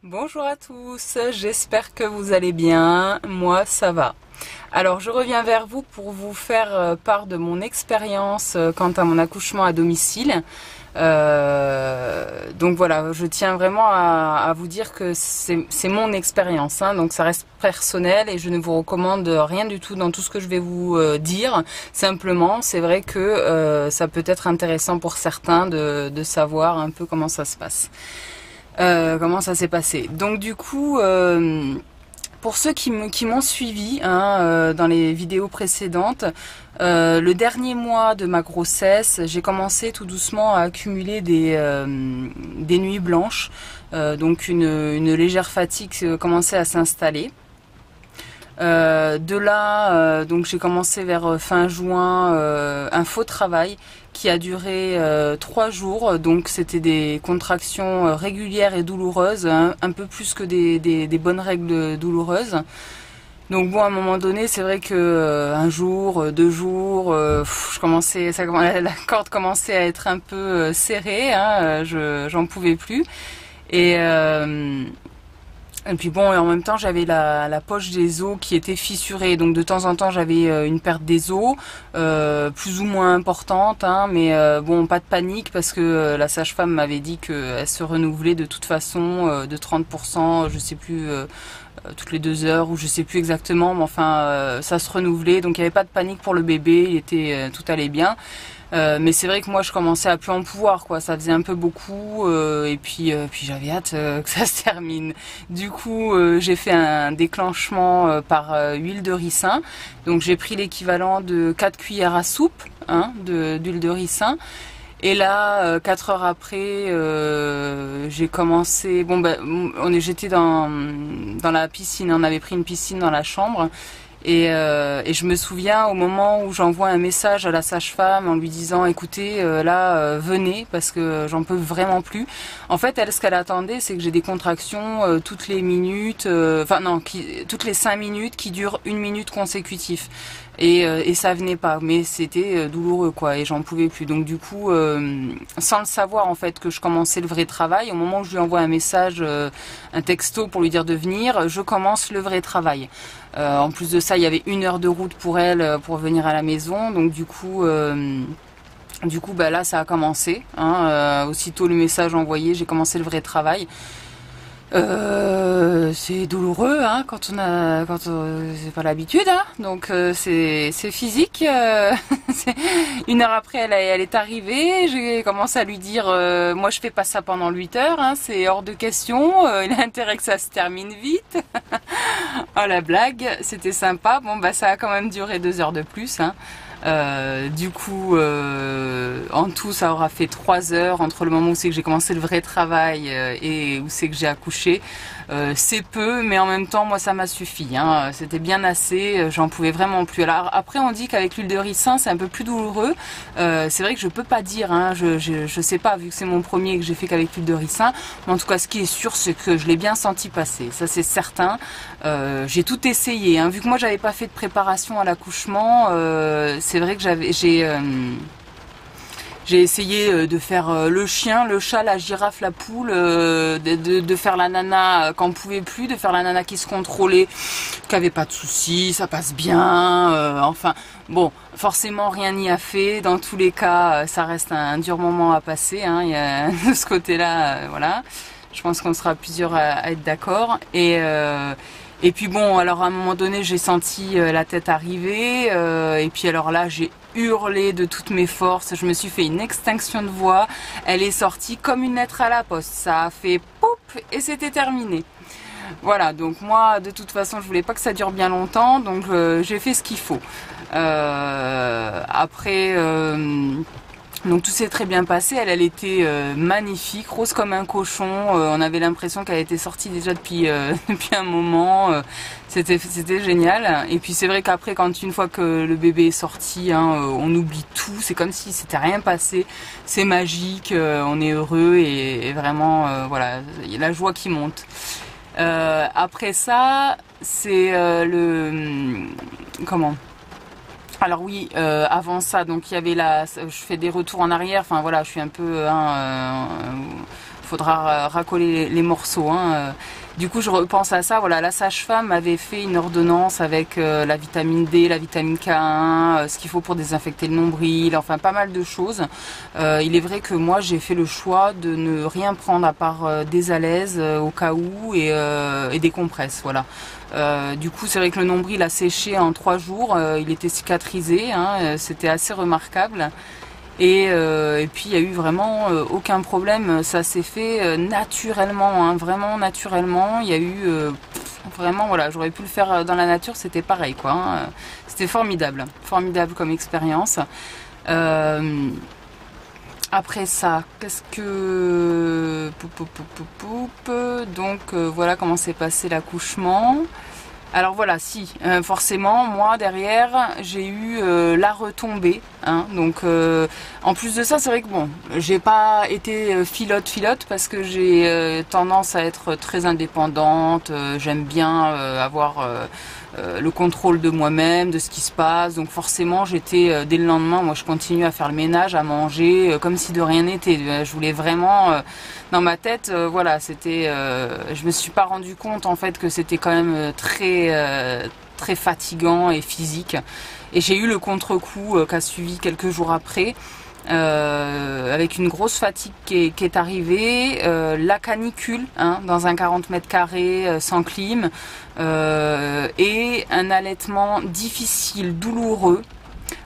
Bonjour à tous, j'espère que vous allez bien, moi ça va. Alors je reviens vers vous pour vous faire part de mon expérience quant à mon accouchement à domicile. Donc voilà, je tiens vraiment à vous dire que c'est mon expérience, hein, donc ça reste personnel et je ne vous recommande rien du tout dans tout ce que je vais vous dire. Simplement, c'est vrai que ça peut être intéressant pour certains de savoir un peu comment ça se passe. Comment ça s'est passé. Donc du coup, pour ceux qui m'ont suivi hein, dans les vidéos précédentes, le dernier mois de ma grossesse, j'ai commencé tout doucement à accumuler des nuits blanches. Donc une légère fatigue commençait à s'installer. De là, donc j'ai commencé vers fin juin un faux travail qui a duré 3 jours. Donc c'était des contractions régulières et douloureuses, hein, un peu plus que des bonnes règles douloureuses. Donc bon, à un moment donné, c'est vrai que un jour, 2 jours, la corde commençait à être un peu serrée, hein, j'en pouvais plus. Et et puis bon, et en même temps, j'avais la poche des os qui était fissurée. Donc de temps en temps, j'avais une perte des os, plus ou moins importante, hein, mais bon, pas de panique parce que la sage-femme m'avait dit qu'elle se renouvelait de toute façon de 30%, je sais plus, toutes les 2 heures ou je sais plus exactement, mais enfin, ça se renouvelait. Donc il n'y avait pas de panique pour le bébé, tout allait bien. Mais c'est vrai que moi je commençais à plus en pouvoir quoi, ça faisait un peu beaucoup et puis j'avais hâte que ça se termine. Du coup j'ai fait un déclenchement par huile de ricin. Donc j'ai pris l'équivalent de 4 cuillères à soupe hein, d'huile de ricin. Et là, 4 heures après, j'ai commencé. Bon ben, j'étais dans la piscine. On avait pris une piscine dans la chambre. Et je me souviens au moment où j'envoie un message à la sage-femme en lui disant écoutez venez parce que j'en peux vraiment plus. En fait elle ce qu'elle attendait c'est que j'ai des contractions toutes les minutes, toutes les 5 minutes qui durent 1 minute consécutive. Et ça venait pas, mais c'était douloureux quoi, et j'en pouvais plus. Donc du coup, sans le savoir en fait que je commençais le vrai travail, au moment où je lui envoie un message, un texto pour lui dire de venir, je commence le vrai travail. En plus de ça, il y avait 1 heure de route pour elle pour venir à la maison, donc du coup, bah là ça a commencé. Hein, aussitôt le message envoyé, j'ai commencé le vrai travail. C'est douloureux hein, quand c'est pas l'habitude hein, donc c'est physique. 1 heure après elle est arrivée, j'ai commencé à lui dire moi je fais pas ça pendant 8 heures hein, c'est hors de question, il a intérêt que ça se termine vite. Oh la blague, c'était sympa. Bon bah ça a quand même duré 2 heures de plus hein. Du coup, en tout, ça aura fait 3 heures entre le moment où c'est que j'ai commencé le vrai travail et où c'est que j'ai accouché. C'est peu, mais en même temps, moi, ça m'a suffi. Hein. C'était bien assez, j'en pouvais vraiment plus. Alors après, on dit qu'avec l'huile de ricin, c'est un peu plus douloureux. C'est vrai que je peux pas dire, hein. Je sais pas, vu que c'est mon premier que j'ai fait qu'avec l'huile de ricin. Mais en tout cas, ce qui est sûr, c'est que je l'ai bien senti passer. Ça, c'est certain. J'ai tout essayé. Hein. Vu que moi, j'avais pas fait de préparation à l'accouchement, c'est vrai que j'ai essayé de faire le chien, le chat, la girafe, la poule, de faire la nana quand on pouvait plus, de faire la nana qui se contrôlait, qui avait pas de soucis, ça passe bien. Enfin, bon, forcément rien n'y a fait. Dans tous les cas, ça reste un dur moment à passer. Hein, il y a, de ce côté-là, voilà. Je pense qu'on sera plusieurs à être d'accord. Et puis bon, alors à un moment donné, j'ai senti la tête arriver. Et puis alors là, j'ai hurlé de toutes mes forces. Je me suis fait une extinction de voix. Elle est sortie comme une lettre à la poste. Ça a fait poup et c'était terminé. Voilà, donc moi, de toute façon, je voulais pas que ça dure bien longtemps. Donc j'ai fait ce qu'il faut. Après... Donc tout s'est très bien passé, elle était magnifique, rose comme un cochon, on avait l'impression qu'elle était sortie déjà depuis un moment, c'était génial. Et puis c'est vrai qu'après quand une fois que le bébé est sorti, hein, on oublie tout, c'est comme si c'était rien passé, c'est magique, on est heureux et vraiment voilà, il y a la joie qui monte. Après ça, c'est comment alors oui, avant ça, donc il y avait je fais des retours en arrière. Enfin voilà, je suis un peu, faudra racoler les morceaux. Hein. Du coup, je repense à ça. Voilà, la sage-femme avait fait une ordonnance avec la vitamine D, la vitamine K1, ce qu'il faut pour désinfecter le nombril, enfin pas mal de choses. Il est vrai que moi, j'ai fait le choix de ne rien prendre à part des alaises au cas où et des compresses. Voilà. Du coup, c'est vrai que le nombril a séché en 3 jours. Il était cicatrisé. Hein, c'était assez remarquable. Et puis il y a eu vraiment aucun problème, ça s'est fait naturellement, hein, vraiment naturellement. Il y a eu vraiment, voilà, j'aurais pu le faire dans la nature, c'était pareil quoi. Hein. C'était formidable, formidable comme expérience. Après ça, qu'est-ce que donc voilà comment s'est passé l'accouchement. Alors voilà, si, forcément, moi derrière, j'ai eu la retombée. Hein, donc, en plus de ça, c'est vrai que bon, j'ai pas été filote parce que j'ai tendance à être très indépendante. J'aime bien avoir le contrôle de moi-même, de ce qui se passe. Donc forcément, j'étais dès le lendemain, moi je continue à faire le ménage, à manger, comme si de rien n'était. Je voulais vraiment, dans ma tête, voilà, c'était. Je me suis pas rendu compte en fait que c'était quand même très fatigant et physique. Et j'ai eu le contre-coup qu'a suivi quelques jours après. Avec une grosse fatigue qui est arrivée, la canicule hein, dans un 40 mètres carrés sans clim et un allaitement difficile, douloureux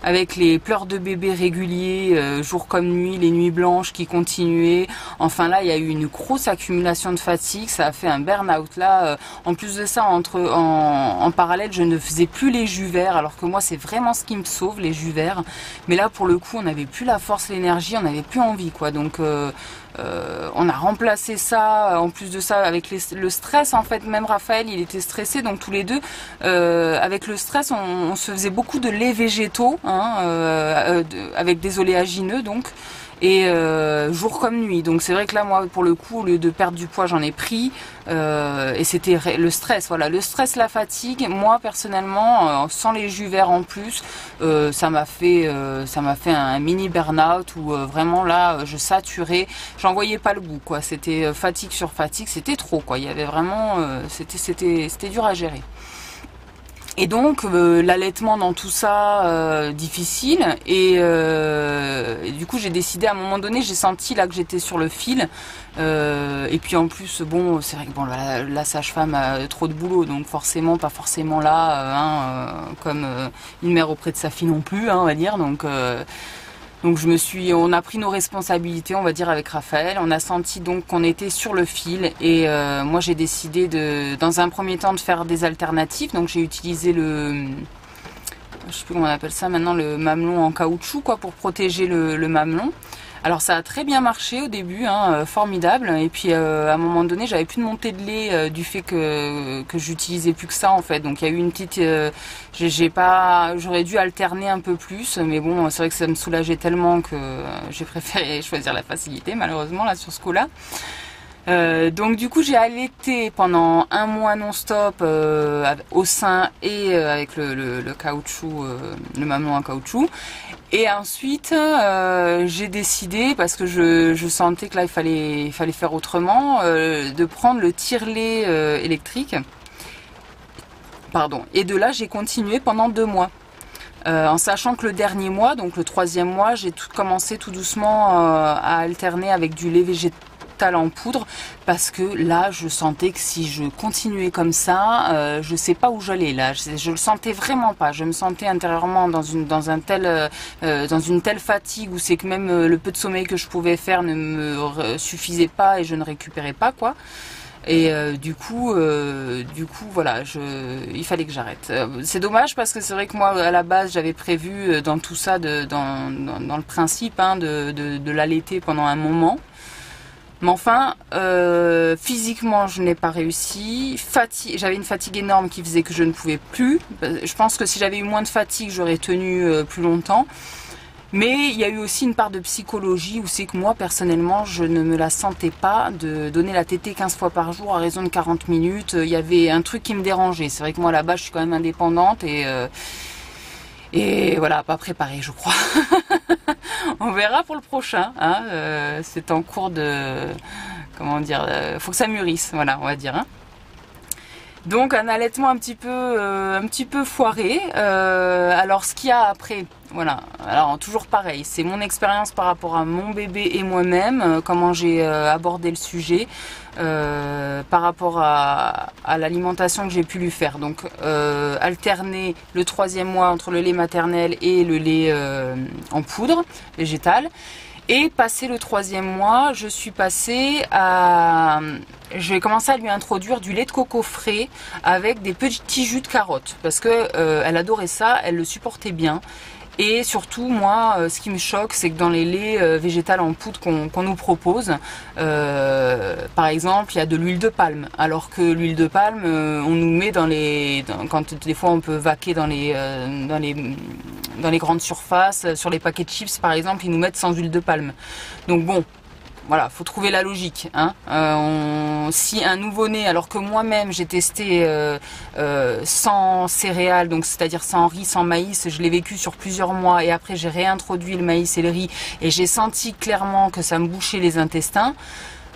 avec les pleurs de bébé réguliers, jour comme nuit, les nuits blanches qui continuaient. Enfin là, il y a eu une grosse accumulation de fatigue, ça a fait un burn-out. Là, en plus de ça, en parallèle, je ne faisais plus les jus verts, alors que moi, c'est vraiment ce qui me sauve, les jus verts. Mais là, pour le coup, on n'avait plus la force, l'énergie, on n'avait plus envie, quoi. Donc, on a remplacé ça, en plus de ça, avec le stress, en fait. Même Raphaël, il était stressé, donc tous les deux, avec le stress, on se faisait beaucoup de laits végétaux, hein, avec des oléagineux, donc. Et jour comme nuit. Donc c'est vrai que là, moi, pour le coup, au lieu de perdre du poids, j'en ai pris. Et c'était le stress, voilà. Le stress, la fatigue, moi, personnellement, sans les jus verts en plus, ça m'a fait un mini burn-out où vraiment là, je saturais. J'en voyais pas le bout, quoi. C'était fatigue sur fatigue, c'était trop, quoi. Il y avait vraiment... c'était dur à gérer. Et donc l'allaitement dans tout ça difficile et du coup j'ai décidé à un moment donné, j'ai senti là que j'étais sur le fil et puis en plus bon c'est vrai que bon la sage-femme a trop de boulot donc forcément pas forcément là comme une mère auprès de sa fille non plus hein, on va dire donc on a pris nos responsabilités, on va dire, avec Raphaël. On a senti donc qu'on était sur le fil et moi j'ai décidé dans un premier temps de faire des alternatives. Donc j'ai utilisé je sais plus comment on appelle ça maintenant, le mamelon en caoutchouc quoi pour protéger le mamelon. Alors ça a très bien marché au début, hein, formidable. Et puis à un moment donné, j'avais plus de montée de lait du fait que j'utilisais plus que ça en fait. Donc il y a eu une petite, j'aurais dû alterner un peu plus, mais bon, c'est vrai que ça me soulageait tellement que j'ai préféré choisir la facilité malheureusement là sur ce coup-là. Donc du coup j'ai allaité pendant 1 mois non-stop au sein et avec le caoutchouc, le mamelon en caoutchouc. Et ensuite j'ai décidé parce que je sentais que là il fallait faire autrement, de prendre le tire-lait électrique. Pardon. Et de là j'ai continué pendant 2 mois. En sachant que le dernier mois, donc le 3e mois, j'ai commencé tout doucement à alterner avec du lait végétal en poudre parce que là je sentais que si je continuais comme ça je sais pas où j'allais là, je le sentais vraiment pas, je me sentais intérieurement dans une telle fatigue où c'est que même le peu de sommeil que je pouvais faire ne me suffisait pas et je ne récupérais pas quoi. Et du coup voilà, il fallait que j'arrête. C'est dommage parce que c'est vrai que moi à la base j'avais prévu dans tout ça dans le principe hein, de l'allaiter pendant un moment. Mais enfin, physiquement, je n'ai pas réussi. J'avais une fatigue énorme qui faisait que je ne pouvais plus. Je pense que si j'avais eu moins de fatigue, j'aurais tenu plus longtemps. Mais il y a eu aussi une part de psychologie où c'est que moi, personnellement, je ne me la sentais pas de donner la tétée 15 fois par jour à raison de 40 minutes. Il y avait un truc qui me dérangeait. C'est vrai que moi, là-bas, je suis quand même indépendante et voilà, pas préparée, je crois. On verra pour le prochain. Hein. C'est en cours de comment dire, faut que ça mûrisse, voilà, on va dire. Hein. Donc un allaitement un petit peu foiré. Alors ce qu'il y a après, voilà. Alors toujours pareil, c'est mon expérience par rapport à mon bébé et moi-même, comment j'ai abordé le sujet par rapport à l'alimentation que j'ai pu lui faire. Donc alterner le 3e mois entre le lait maternel et le lait en poudre végétal. Et passé le 3e mois, je vais commencer à lui introduire du lait de coco frais avec des petits jus de carotte parce que elle adorait ça, elle le supportait bien. Et surtout, moi, ce qui me choque, c'est que dans les laits végétaux en poudre qu'on nous propose, par exemple, il y a de l'huile de palme. Alors que l'huile de palme, on nous met quand des fois on peut vaquer dans les grandes surfaces, sur les paquets de chips par exemple, ils nous mettent sans huile de palme. Donc bon. Voilà, faut trouver la logique. Hein. Si un nouveau-né, alors que moi-même j'ai testé sans céréales, donc c'est-à-dire sans riz, sans maïs, je l'ai vécu sur plusieurs mois et après j'ai réintroduit le maïs et le riz et j'ai senti clairement que ça me bouchait les intestins.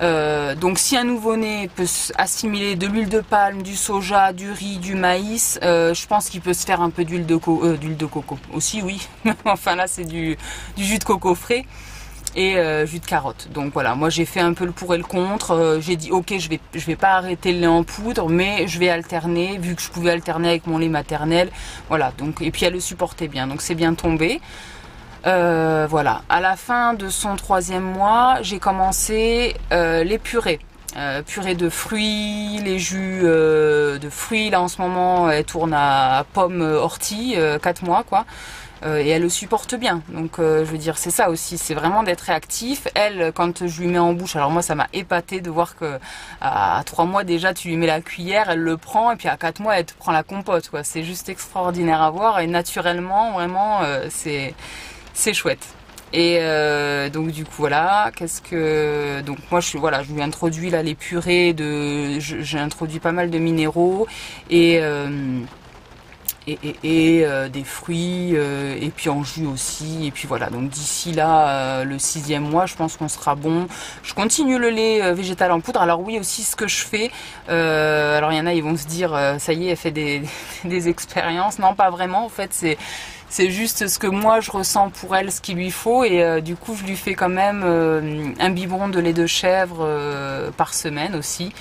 Donc si un nouveau-né peut assimiler de l'huile de palme, du soja, du riz, du maïs, je pense qu'il peut se faire un peu d'huile de coco aussi, oui. Enfin là c'est du jus de coco frais. Et jus de carotte. Donc voilà, moi j'ai fait un peu le pour et le contre. J'ai dit ok, je vais pas arrêter le lait en poudre, mais je vais alterner, vu que je pouvais alterner avec mon lait maternel. Voilà, donc et puis elle le supportait bien, donc c'est bien tombé. Voilà, à la fin de son 3e mois, j'ai commencé les purées. Purée de fruits, les jus de fruits. Là en ce moment, elle tourne à pomme ortie, 4 mois quoi. Et elle le supporte bien. Donc je veux dire, c'est ça aussi, c'est vraiment d'être réactif. Elle, quand je lui mets en bouche, alors moi ça m'a épaté de voir que à 3 mois déjà tu lui mets la cuillère, elle le prend, et puis à 4 mois elle te prend la compote, quoi. C'est juste extraordinaire à voir, et naturellement, vraiment, c'est chouette. Et donc du coup voilà, donc moi je lui introduis là les purées j'ai introduit pas mal de minéraux et des fruits et puis en jus aussi, et puis voilà, donc d'ici là le 6e mois je pense qu'on sera bon. Je continue le lait végétal en poudre. Alors oui, aussi ce que je fais, alors il y en a, ils vont se dire ça y est, elle fait des expériences. Non, pas vraiment, en fait c'est juste ce que moi je ressens pour elle, ce qu'il lui faut, et du coup je lui fais quand même un biberon de lait de chèvre par semaine aussi.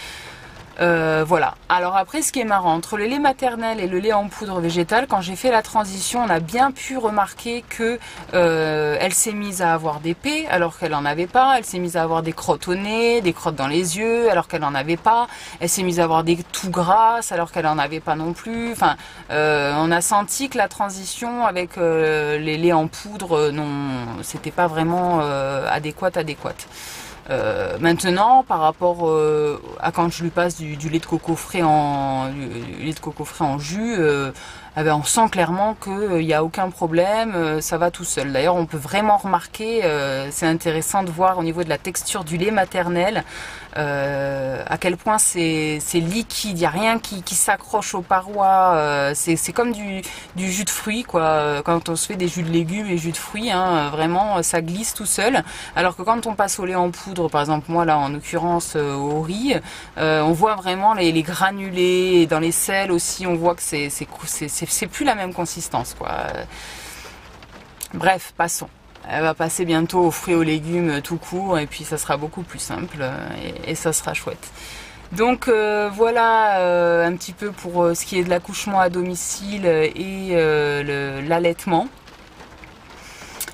Voilà. Alors après, ce qui est marrant, entre le lait maternel et le lait en poudre végétale, quand j'ai fait la transition, on a bien pu remarquer que elle s'est mise à avoir des pets alors qu'elle en avait pas. Elle s'est mise à avoir des crottes au nez, des crottes dans les yeux alors qu'elle en avait pas. Elle s'est mise à avoir des toux grasses alors qu'elle en avait pas non plus. Enfin, on a senti que la transition avec les laits en poudre, non, c'était pas vraiment adéquate. Maintenant, par rapport à quand je lui passe du lait de coco frais en jus, eh ben, on sent clairement qu'il n'y a aucun problème, ça va tout seul. D'ailleurs, on peut vraiment remarquer, c'est intéressant de voir au niveau de la texture du lait maternel, à quel point c'est liquide, il n'y a rien qui s'accroche aux parois, c'est comme du jus de fruits, quoi. Quand on se fait des jus de légumes et jus de fruits, hein, vraiment ça glisse tout seul, alors que quand on passe au lait en poudre, par exemple moi là en l'occurrence au riz, on voit vraiment les granulés, et dans les sels aussi on voit que c'est plus la même consistance, quoi. Bref, passons. Elle va passer bientôt aux fruits et aux légumes tout court, et puis ça sera beaucoup plus simple et ça sera chouette. Donc voilà un petit peu pour ce qui est de l'accouchement à domicile et l'allaitement.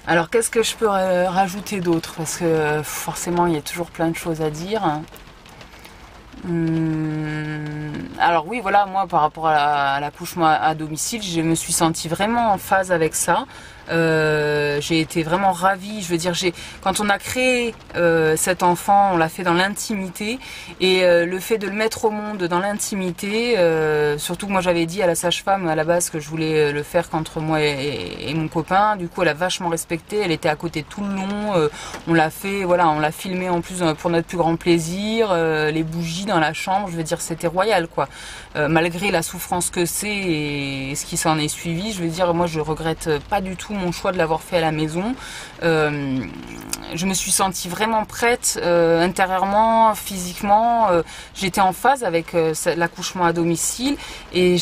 Alors qu'est-ce que je peux rajouter d'autre, parce que forcément il y a toujours plein de choses à dire. Alors oui, voilà, moi par rapport à l'accouchement à domicile, je me suis sentie vraiment en phase avec ça. J'ai été vraiment ravie. Je veux dire, quand on a créé cet enfant, on l'a fait dans l'intimité, et le fait de le mettre au monde dans l'intimité, surtout que moi j'avais dit à la sage-femme à la base que je voulais le faire qu'entre moi et mon copain. Du coup, elle a vachement respecté. Elle était à côté tout le long. On l'a fait, voilà, on l'a filmé en plus pour notre plus grand plaisir. Les bougies dans la chambre, je veux dire, c'était royal, quoi. malgré la souffrance que c'est et ce qui s'en est suivi. Je veux dire, moi je regrette pas du tout mon choix de l'avoir fait à la maison. Je me suis sentie vraiment prête intérieurement, physiquement. J'étais en phase avec l'accouchement à domicile et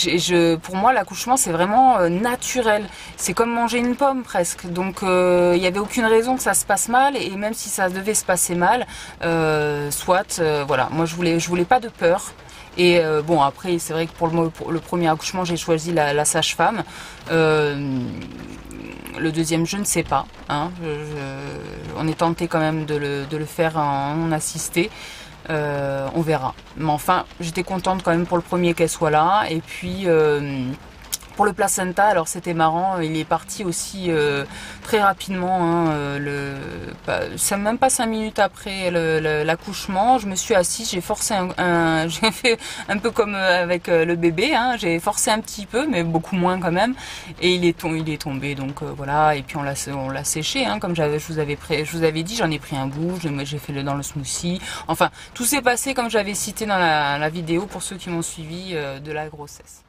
pour moi l'accouchement c'est vraiment naturel. C'est comme manger une pomme presque. Donc il n'y avait aucune raison que ça se passe mal et même si ça devait se passer mal, voilà. Moi je voulais pas de peur. Et bon après c'est vrai que pour le premier accouchement j'ai choisi la sage-femme. Le deuxième je ne sais pas. Hein. On est tenté quand même de le faire en assisté. On verra. Mais enfin j'étais contente quand même pour le premier qu'elle soit là. Et puis pour le placenta, alors c'était marrant, il est parti aussi très rapidement, hein, même pas 5 minutes après l'accouchement, je me suis assise, j'ai forcé j'ai fait un peu comme avec le bébé, hein, j'ai forcé un petit peu, mais beaucoup moins quand même, et il est tombé, donc voilà, et puis on l'a séché, hein, comme je vous avais dit, j'en ai pris un bout, j'ai fait dans le smoothie, enfin tout s'est passé comme j'avais cité dans la vidéo pour ceux qui m'ont suivi de la grossesse.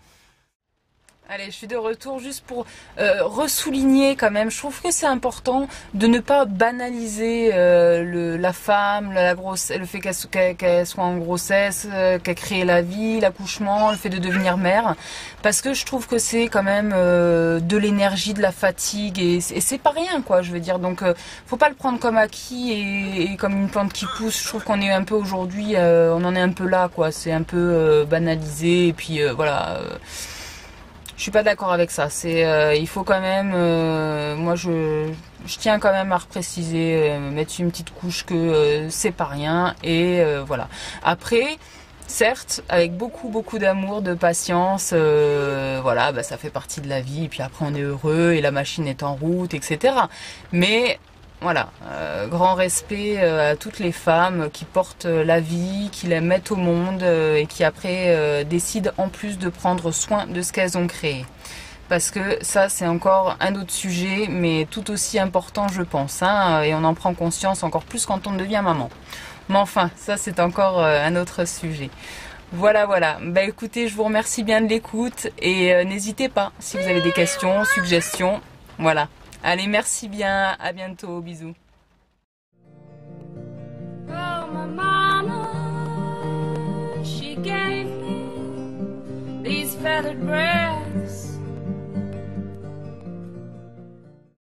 Allez, je suis de retour juste pour ressouligner quand même. Je trouve que c'est important de ne pas banaliser la femme, le fait qu'elle soit en grossesse, qu'elle crée la vie, l'accouchement, le fait de devenir mère. Parce que je trouve que c'est quand même de l'énergie, de la fatigue et c'est pas rien quoi, je veux dire. Donc faut pas le prendre comme acquis et comme une plante qui pousse. Je trouve qu'on est un peu aujourd'hui, on en est un peu là quoi. C'est un peu banalisé et puis voilà. Je suis pas d'accord avec ça. Il faut quand même, moi je tiens quand même à repréciser, mettre une petite couche que c'est pas rien et voilà. Après, certes, avec beaucoup d'amour, de patience, voilà, bah, ça fait partie de la vie. Et puis après on est heureux et la machine est en route, etc. Mais voilà, grand respect à toutes les femmes qui portent la vie, qui la mettent au monde et qui après décident en plus de prendre soin de ce qu'elles ont créé. Parce que ça c'est encore un autre sujet, mais tout aussi important je pense, hein, et on en prend conscience encore plus quand on devient maman. Mais enfin, ça c'est encore un autre sujet. Voilà. Bah écoutez, je vous remercie bien de l'écoute et n'hésitez pas si vous avez des questions, suggestions, voilà. Allez, merci bien, à bientôt, bisous. Oh, my mama, she gave me these feathered braids.